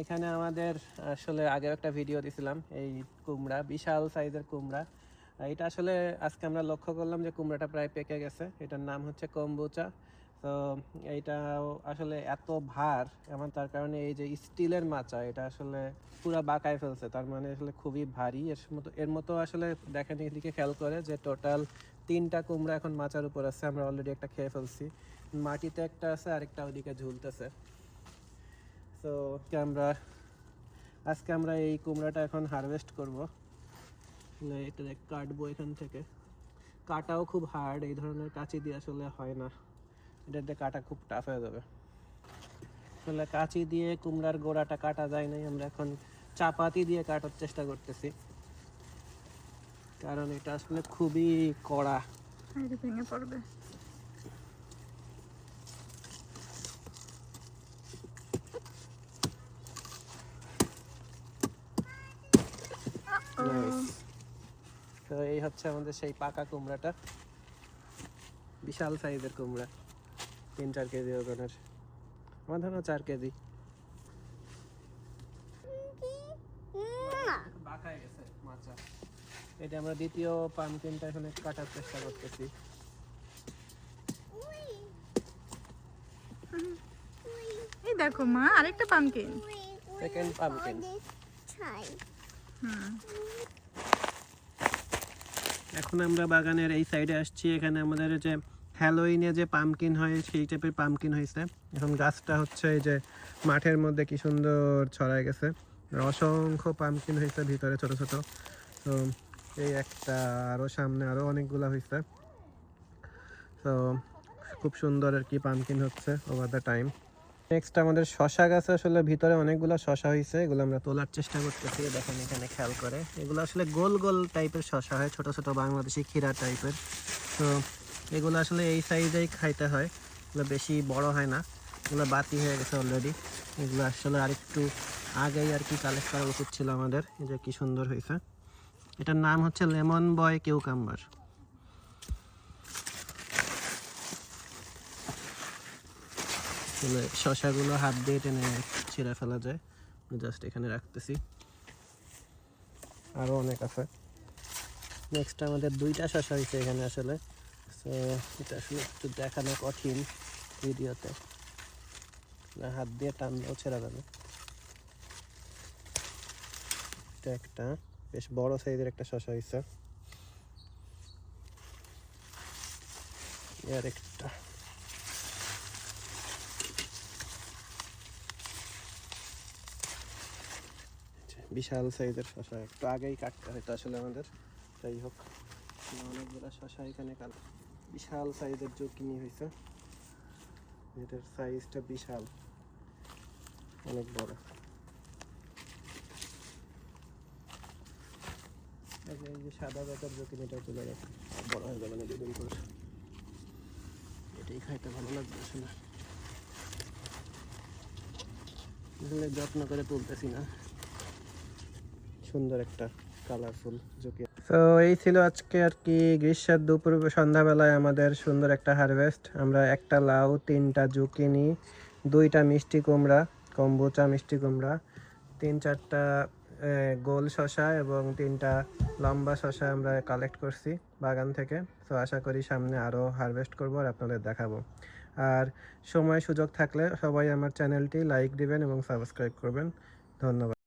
এখানে আমাদের আসলে আগেও একটা ভিডিও দিছিলাম এই কুমড়া, বিশাল সাইজের কুমড়া। এটা আসলে আজকে আমরা লক্ষ্য করলাম যে কুমড়াটা প্রায় পেকে গেছে। এটার নাম হচ্ছে কম্বুচা। তো এইটা আসলে এত ভার এমন, তার কারণে এই যে স্টিলের মাচা, এটা আসলে পুরো বাঁকায় ফেলছে, তার মানে আসলে খুবই ভারী। এর মতো আসলে দেখেন এদিকে খেয়াল করে যে টোটাল 3টা কুমড়া এখন মাচার উপর আছে। আমরা অলরেডি একটা খেয়ে ফেলছি, মাটিতে একটা আছে, আরেকটা ওদিকে ঝুলতেছে। তো আজকে আমরা এই কুমড়াটা এখন হারভেস্ট করব। এটা কাটবো এখান থেকে। কাটাও খুব হার্ড, এই ধরনের কাঁচি দিয়ে আসলে হয় না, এটাতে কাটা খুব টাফ হয়ে যাবে। আসলে কাঁচি দিয়ে কুমড়ার গোড়াটা কাটা যায় নাই, আমরা এখন চাপাতি দিয়ে কাটার চেষ্টা করতেছি, কারণ এটা আসলে খুবই কড়া। ভেঙে পড়বে। তো এই হচ্ছে আমাদের সেই পাকা কুমড়াটা, বিশাল সাইজের কুমড়া, 3-4 কেজি ওজনের। আমার ধরো 4 কেজি। বাঁকায় গেছে মাচা। এটা আমরা দ্বিতীয় পামকিনটা এখানে কাটার চেষ্টা করতেছি। এই দেখো মা, আরেকটা পামকিন। Second pumpkin. এখন আমরা বাগানের এই সাইডে আসছি। এখানে আমাদের যে হ্যালোইনে যে পামকিন হয় সেই টাইপের পামকিন হয়েছে। এখন গাছটা হচ্ছে এই যে মাঠের মধ্যে কি সুন্দর ছড়ায় গেছে, অসংখ্য পামকিন হয়েছে ভিতরে ছোট ছোট। তো এই একটা, আরও সামনে আরও অনেকগুলো হয়েছে। তো খুব সুন্দর আর কি পামকিন হচ্ছে ওভার দ্য টাইম। নেক্সট আমাদের শশা গাছে আসলে ভিতরে অনেকগুলো শশা হয়েছে, এগুলো আমরা তোলার চেষ্টা করতেছি। দেখেন এখানে খেয়াল করে, এগুলো আসলে গোল গোল টাইপের শশা হয়, ছোট ছোট বাংলাদেশি ক্ষীরা টাইপের। তো এগুলো আসলে এই সাইজেই খাইতে হয়, এগুলো বেশি বড় হয় না, এগুলো বাতি হয়ে গেছে অলরেডি। এগুলো আসলে আরেকটু আগেই আর কি কালেক্ট করা উচিত ছিল আমাদের। এই যে কি সুন্দর হয়েছে। এটার নাম হচ্ছে লেমন বয় কিউকাম্বার। শশাগুলো হাত দিয়ে টেনে ছিঁড়ে ফেলা যায়, জাস্ট এখানে রাখতেছি, আরও অনেক আছে। নেক্সট আমাদের 2টা শশা হয়েছে এখানে আসলে। সো এটা আসলে একটু দেখানো কঠিন ভিডিওতে, হাত দিয়ে টানলেও ছেড়া যাবে। এটা একটা বেশ বড় সাইজের একটা শশা হয়েছে। আর একটা বিশাল সাইজের শশা, একটু আগেই কাটতে হয়তো আসলে আমাদের। যাই হোক, অনেকগুলো শশা এখানে বিশাল সাইজের জুকিনি হয়েছে। এটার সাইজটা বিশাল, অনেক বড়। এই যে সাদা জাতের জুকিনিটা তুলে রাখি, বড় হয়ে যাবে না দুদিন পর, এটাই খাইতে ভালো লাগবে আসলে। আসলে যত্ন করে তুলতেছি না, সুন্দর একটা কালারফুল জুকিনি। তো এই ছিল আজকে আর কি গ্রীষ্মের দুপুর সন্ধ্যাবেলায় আমাদের সুন্দর একটা হারভেস্ট। আমরা একটা লাউ, 3টা জুকিনি, 2টা মিষ্টি কুমড়া, কম্বুচা মিষ্টি কুমড়া, 3-4টা গোল শশা এবং 3টা লম্বা শশা আমরা কালেক্ট করছি বাগান থেকে। তো আশা করি সামনে আরও হারভেস্ট করবো আর আপনাদের দেখাবো। আর সময় সুযোগ থাকলে সবাই আমার চ্যানেলটি লাইক দিবেন এবং সাবস্ক্রাইব করবেন। ধন্যবাদ।